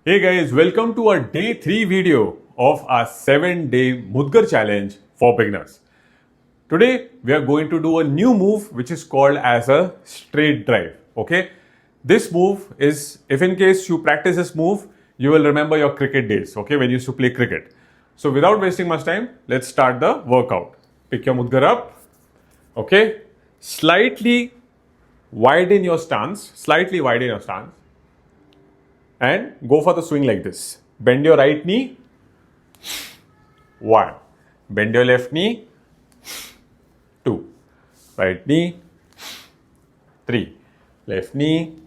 Hey guys, welcome to our day 3 video of our 7-day Mudgar challenge for beginners. Today we are going to do a new move which is called as a straight drive. Okay, this move is, if in case you practice this move, you will remember your cricket days, okay, when you used to play cricket. So without wasting much time, let's start the workout. Pick your Mudgar up, okay, slightly widen your stance, and go for the swing like this. Bend your right knee, 1. Bend your left knee, 2. Right knee, 3. Left knee,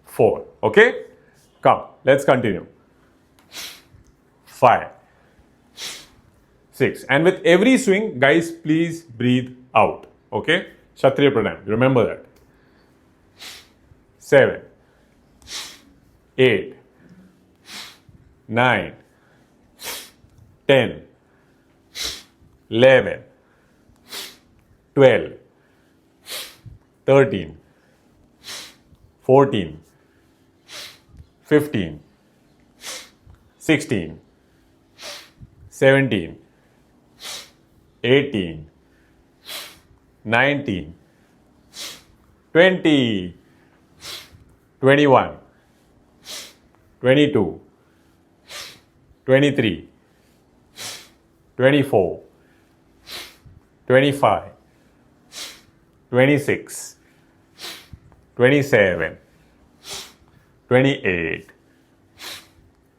4. Okay? Come, let's continue. 5, 6. And with every swing, guys, please breathe out. Okay? Kshatriya Pranayam. Remember that. 7, 8, 9, 10, 11, 12, 13, 14, 15, 16, 17, 18, 19, 20, 21, 22, 23, 24, 25, 26, 27, 28,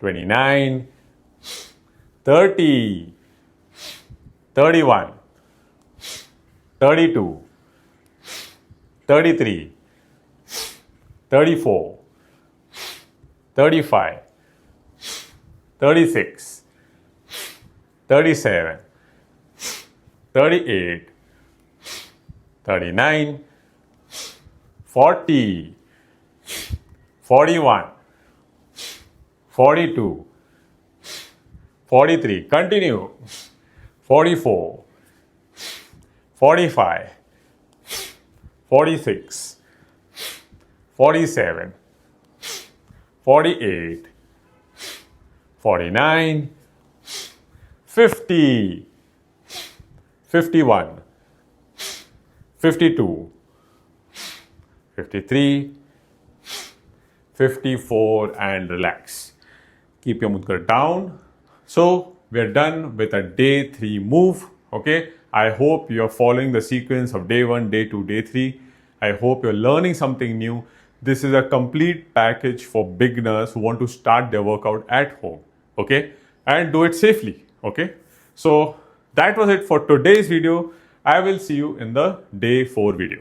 29, 30, 31, 32, 33, 34, 35, 36, 37, 38, 39, 40, 41, 42, 43, continue, 44, 45, 46, 47, 48, 49, 50, 51, 52, 53, 54, and relax. Keep your Mudgar down. So we are done with a day 3 move. Okay, I hope you are following the sequence of day 1, day 2, day 3. I hope you're learning something new. This is a complete package for beginners who want to start their workout at home, okay, and do it safely, okay. So that was it for today's video. I will see you in the day 4 video.